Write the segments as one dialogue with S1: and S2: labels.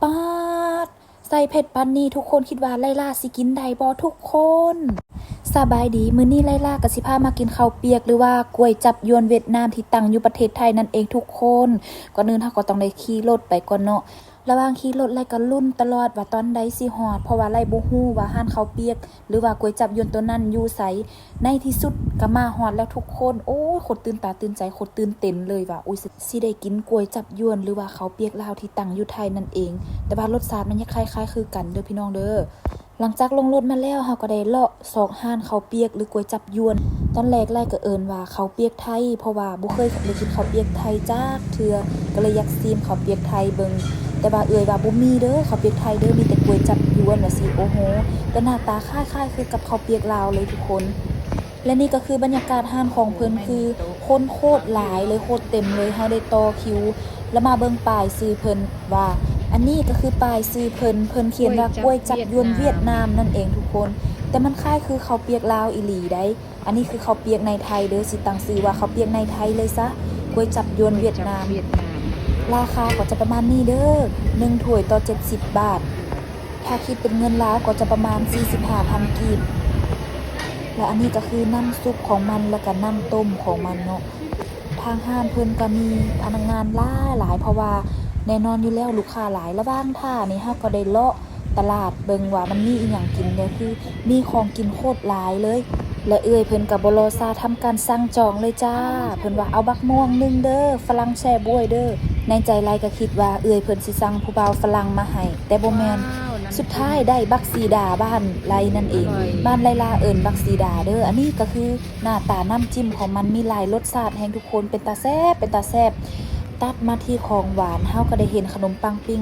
S1: ป๊าดใส่เผ็ดปันนี่ทุกคนคิดว่าไลล่าสิกินได้บ่ทุกคนสบายดีมื้อนี้ไลล่ากับสิพามากินข้าวเปียกหรือว่ากล้วยจับยวนเวียดนามที่ตั้งอยู่ประเทศไทยนั่นเองทุกคนก่อนอื่นเฮาก็ต้องได้ขี่รถไปก่อนเนาะระหว่างขี่รถไล่ก็ลุ้นตลอดว่าตอนใดสิฮอดเพราะว่าไล่บ่ฮู้ว่าร้านข้าวเปียกหรือว่ากล้วยจับยวนตัวนั้นอยู่ไสในที่สุดก็มาฮอดแล้วทุกคนโอ้ยโคตรตื่นตาตื่นใจโคตรตื่นเต้นเลยว่าอุ้ยสิได้กินกล้วยจับยวนหรือว่าข้าวเปียกลาวที่ตั้งอยู่ไทยนั่นเองแต่ว่ารสชาติมันยังคล้ายๆคือกันเด้อพี่น้องเด้อหลังจากลงรถมาแล้วเฮาก็ได้เลาะซอกห้านข้าวเปียกหรือกล้วยจับยวนตอนแรกไล่ก็เอิ้นว่าข้าวเปียกไทยเพราะว่าบ่เคยได้กินข้าวเปียกไทยจักเทื่อก็เลยอยากซิมข้าวเปียกไทยเบิ่งแต่ว่าเอ่ยว่าบ่มีเด้อข้าวเปียกไทยเด้อมีแต่กล้วยจับยวนว่าสิโอ้โหแต่หน้าตาคล้ายๆคือกับข้าวเปียกลาวเลยทุกคนและนี่ก็คือบรรยากาศห้านของเพิ่นคือคนโคตรหลายเลยโคตรเต็มเลยเฮาได้ต่อคิวแล้วมาเบิ่งป้ายชื่อเพิ่นว่าอันนี้ก็คือป้ายชื่อเพิ่นเขียนว่ากล้วยจับยวนเวียดนามนั่นเองทุกคนแต่มันคล้ายคือข้าวเปียกลาวอีหลีได้อันนี้คือข้าวเปียกในไทยเด้อสิตั้งชื่อว่าข้าวเปียกในไทยเลยซะกล้วยจับยวนเวียดนามราคาก็จะประมาณนี้เด้อ1ถ้วยต่อ70 บาทถ้าคิดเป็นเงินลาวก็จะประมาณ 45,000 กีบและอันนี้ก็คือน้ำซุปของมันแล้วก็น้ำต้มของมันเนาะทางห้างเพิ่นก็มีพนักงานหลายเพราะว่าแน่นอนอยู่แล้วลูกค้าหลายระหว่างท่านี่เฮาก็ได้เลาะตลาดเบิ่งว่ามันมีอีหยังกินเนี่ยคือมีของกินโคตรหลายเลยและเพิ่นก็บ่รอช้าทำการสั่งจองเลยจ้าเพิ่นว่าเอาบักม่วง1เด้อฝรั่งแช่บ๊วยเด้อในใจไลก็คิดว่าเพิ่นสิสั่งผู้บ่าวฝรั่งมาให้แต่บ่แม่นสุดท้ายได้บักซีดาบ้านไลนั่นเองบ้านไลลาเอิ้นบักซีดาเด้ออันนี้ก็คือหน้าตาน้ำจิ้มของมันมีหลายรสชาติแห่งทุกคนเป็นตาแซ่บตัดมาที่ของหวานเฮาก็ได้เห็นขนมปังปิ้ง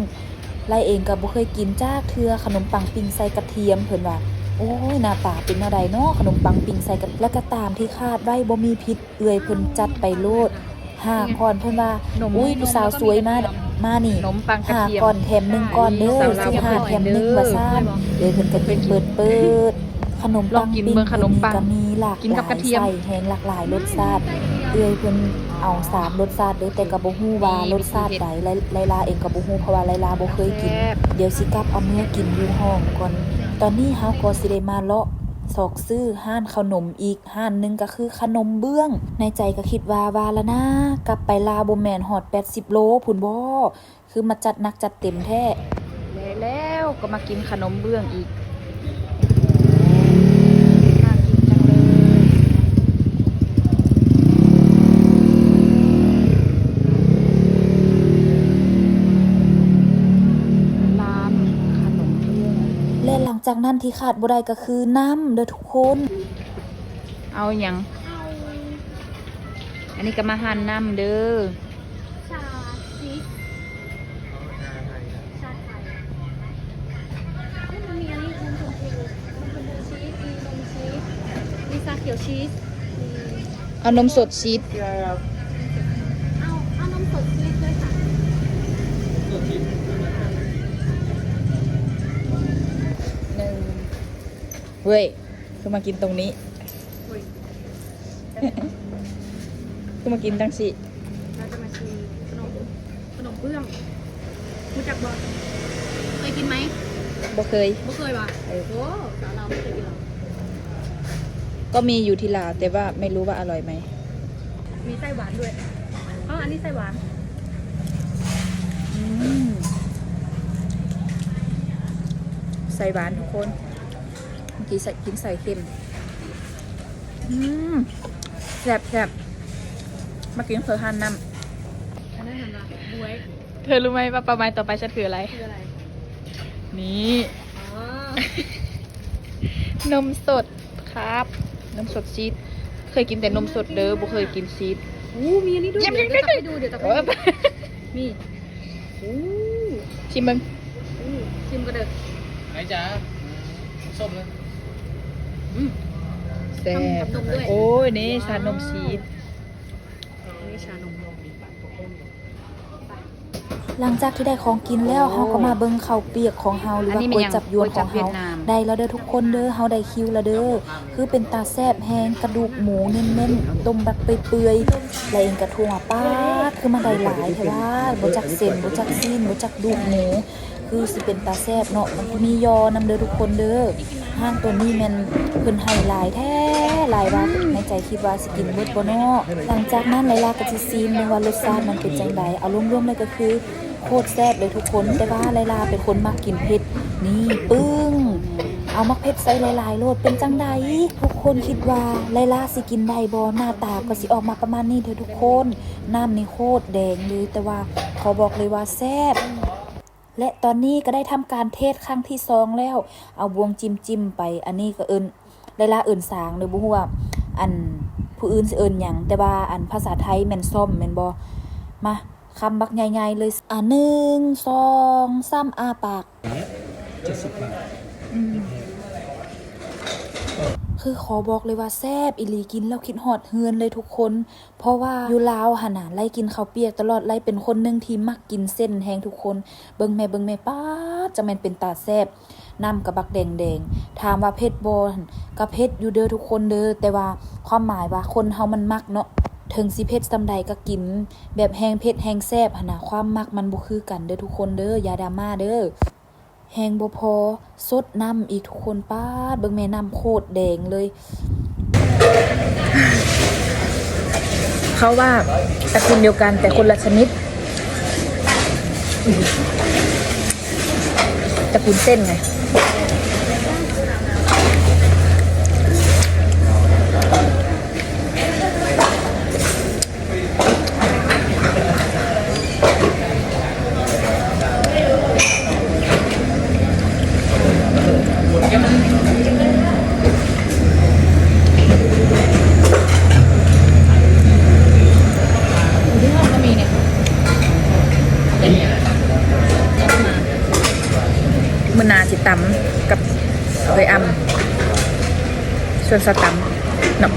S1: ไลเองก็บ่เคยกินจักเทื่อขนมปังปิ้งใส่กระเทียมเพิ่นว่าโอ้ยหน้าตาเป็นแนวใดเนาะขนมปังปิ้งใส่กับแล้วก็ตามที่คาดไว้บ่มีพิษเพิ่นจัดไปโลด5ก้อนเพิ่นว่าอุ้ยผู้สาวสวยมานี่5ก้อนแถม1ก้อนเด้อซื้อ5แถม1ว่าซ่านเพิ่นก็กินเปิดขนมปังปิ้งก็มีหลากหลายใส่แห้งหลากหลายรสชาติเพิ่นเอา3รสชาติเด้อแต่ก็บ่ฮู้ว่ารสชาติใดไลลาเองก็บ่ฮู้เพราะว่าไลลาบ่เคยกินเดี๋ยวสิกลับเอาเมื่อกินอยู่ห้องก่อนตอนนี้เฮาก็สิได้มาเลาะซอกซื้อห้านขนมอีกห้านนึงก็คือขนมเบื้องในใจก็คิดว่าแล้วนะกลับไปลาวบ่แม่นฮอด80 โลพุ่นบ่คือมาจัดหนักจัดเต็มแท้แล้วก็มากินขนมเบื้องอีกน่ากินจังเลยร้านขนมเบื้องและหลังจากนั้นที่ขาดบ่ได้ก็คือน้ำเด้อทุกคนเอาหยังอันนี้ก็มาหั่นน้ำเด้อ
S2: ชาชีสชาไทยมันมีอันนี้นมชมพูชีสมีนมชีสมีชาเขียวชีส
S1: เอานมสดชีส
S2: เอานมสดชีสด้วยค่ะ
S1: 1เว้ยคือมากินตรงนี้คือมากินตั้งสิ
S2: เราจะมาชิมขนมเบื้องรู้จักบ่เคยกินไหม
S1: บ่เคย
S2: ว่ะโอ้สาวเราไม่เคยกินหรอ
S1: ก็มีอยู่ที่ลาวแต่ว่าไม่รู้ว่าอร่อยไหม
S2: มีไส้หวานด้วยอันนี้ไส้หวาน
S1: ใส่หวานทุกคนเมื่อกี้กินใส่เค็มแซ่บมากินเฟอร์ฮันน้ำ
S2: อันนั้นทำอะไรบวย
S1: เธอรู้ไหมว่าประมาณต่อไปฉันคืออะไรนี่นมสดครับนมสดชีสเคยกินแต่นมสดเด้อบ่เคยกินชีส
S2: มีอันนี้ด้วยเดี๋ยวจะไปดูมี
S1: ชิมมึง
S2: ชิมก็เด้อ
S3: ไหนจ๊ะส้มเลย
S1: แซ่บโอ้ยนี่ชานมชีสหลังจากที่ได้ของกินแล้วเฮาก็มาเบิ่งข้าวเปียกของเฮาหรือว่ากล้วยจับยวนของเฮาได้แล้วเด้อทุกคนเด้อเฮาได้คิวแล้วเด้อคือเป็นตาแซ่บแห้งกระดูกหมูเน้นๆต้มแบบเปื่อยๆแล้วเองกระทั่วป้าคือมันได้หลายแท้ว่าบ่จักเส้นบ่จักซีนบ่จักดูกหมู คือสิเป็นตาแซ่บเนาะมันก็มียอนำเด้อทุกคนเด้อห้างตัวนี้แม่นเพิ่นให้หลายแท้หลายว่าในใจคิดว่าสิกินเบิดบ่เนาะหลังจากนั้นไลลาก็สิซีมเบิ่งว่ารสชาติมันเป็นจังไดเอารวมๆเลยก็คือโคตรแซ่บเลยทุกคนแต่ว่าไลลาเป็นคนมักกินเผ็ดนี่ปึ้งเอามักเผ็ดใส่หลายๆโลดเป็นจังไดทุกคนคิดว่าไลลาสิกินได้บ่หน้าตาก็สิออกมาประมาณนี้เด้อทุกคนน้ำนี่โคตรแดงเลยแต่ว่าขอบอกเลยว่าแซ่บและตอนนี้ก็ได้ทำการเทศครั้งที่2แล้วเอาบวงจิ้มไปอันนี้ก็เอิ้นไลลาเอิ้นสางเด้อบ่ฮู้ว่าอันผู้อื่นสิเอิ้นหยังแต่ว่าอันภาษาไทยแม่นส้มแม่นบ่มาคำบักใหญ่ๆเลย1 2 3อ้าปาก
S3: 70 บาท
S1: คือขอบอกเลยว่าแซ่บอีหลีกินแล้วคิดฮอดเฮือนเลยทุกคนเพราะว่าอยู่ลาวหั่นน่ะไล่กินข้าวเปียกตลอดไล่เป็นคนหนึงที่มักกินเส้นแฮงทุกคนเบิ่งแม่ป๊าดจะแม่นเป็นตาแซ่บน้ำกะบักแดงๆถามว่าเผ็ดบ่หั่นก็เผ็ดอยู่เด้อทุกคนเด้อแต่ว่าความหมายว่าคนเฮามันมักเนาะถึงสิเผ็ดซำใดก็กินแบบแฮงเผ็ดแฮงแซ่บหั่นน่ะความมักมันบ่คือกันเด้อทุกคนเด้ออย่าดราม่าเด้อแฮงบ่พอสดน้ำอีกทุกคนป๊าดเบิ่งแม่น้ำโคตรแดงเลยเขาว่าตระกูลเดียวกันแต่คนละชนิดตระกูลเส้นไงมือนาสิตำกับเลยอำส่วนสตำเนาะ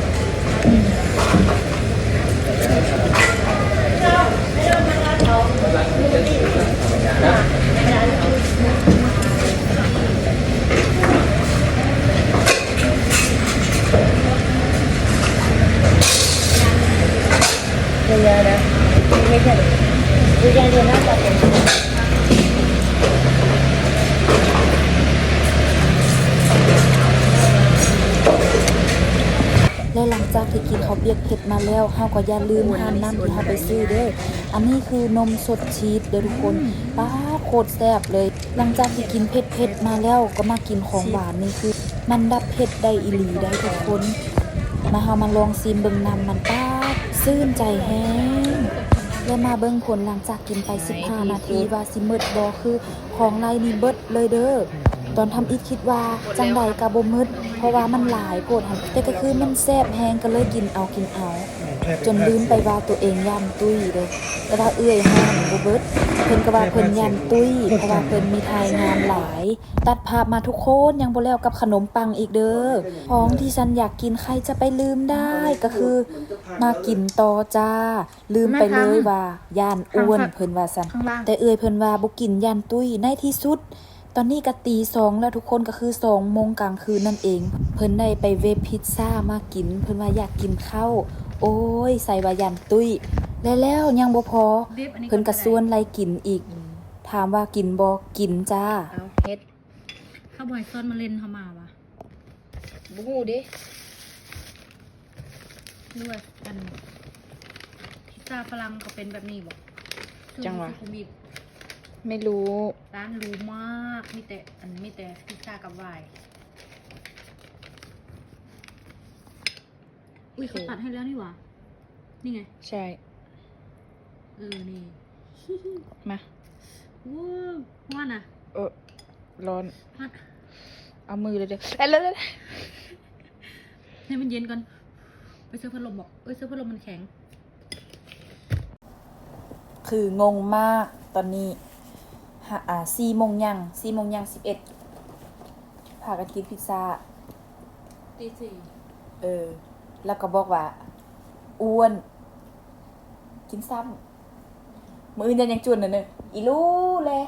S1: เยอะๆนะไม่ใช่ดูยาเดือนหน้าจะเป็นและหลังจากที่กินข้าวเปียกเผ็ดมาแล้วเฮาก็อย่าลืมทานน้ำที่เฮาไปซื้อเด้ออันนี้คือนมสดชีสเด้อทุกคนป้าโคตรแซ่บเลยหลังจากที่กินเผ็ดมาแล้วก็มากินของหวานนี่คือมันดับเผ็ดได้อีหลีได้ทุกคนมาเฮามาลองซิมเบิ่งน้ำมันป้าซื่นใจแฮงและมาเบิ่งผลหลังจากกินไป15นาทีว่าสิหมดบ่คือของไรนี่เบิดเลยเด้อตอนทำอิฐคิดว่าจังใดก็บ่หมดเพราะว่ามันหลายโพดหั่นแต่ก็คือมันแซ่บแฮงก็เลยกินเอาจนลืมไปว่าตัวเองย่านตุ้ยเด้อแต่ว่าเอื้อยห้ามบ่เบิดเพิ่นก็ว่าเพิ่นย่านตุ้ยเพราะว่าเพิ่นมีทายงานหลายตัดภาพมาทุกคนยังบ่แล้วกับขนมปังอีกเด้อของที่ฉันอยากกินใครจะไปลืมได้ก็คือมากินต่อจ้าลืมไปเลยว่าย่านอ้วนเพิ่นว่าซั่นแต่เอื้อยเพิ่นว่าบ่กินย่านตุ้ยในที่สุดตอนนี้ก็ตี 2แล้วทุกคนก็คือ2 โมงกลางคืนนั่นเองเพิ่นได้ไปเวฟพิซซ่ามากินเพิ่นว่าอยากกินข้าวโอ้ยใส่ว่ายันตุ้ยแล้วยังบ่พอเพิ่นก็ส่วนไล่กินอีกถามว่ากินบ่กินจ้า
S2: เอาเฮ็ดข้าวบอยซ้อนมาเล่นเขามาวะ
S1: บ่ฮู้เด้
S2: ด้วยกันพิซซ่าฝรั่งก็เป็นแบบนี้บ่
S1: จังหวะ
S2: สุขุมวิท
S1: ไม่รู้
S2: ร้านรู้มากมีแต่พิซซ่ากับไวน์อุ้ยเขาตัดให้แล้วนี่หว่านี่ไง
S1: ใช่
S2: นี่
S1: มา
S2: ว้าวว่าน่ะ
S1: ร้อน
S2: ว่า
S1: เอามือเลยเด้อแล้ว
S2: ให้มันเย็นก่อนไปซื้อพัดลมบอกซื้อพัดลมมันแข็ง
S1: คืองงมากตอนนี้4 โมงยัง11พากันกินพิซซ่า
S2: ตี
S1: 4แล้วก็บอกว่าอ้วนกินซ้ำมื้ออื่นยังจุนน่ะอีลูเลย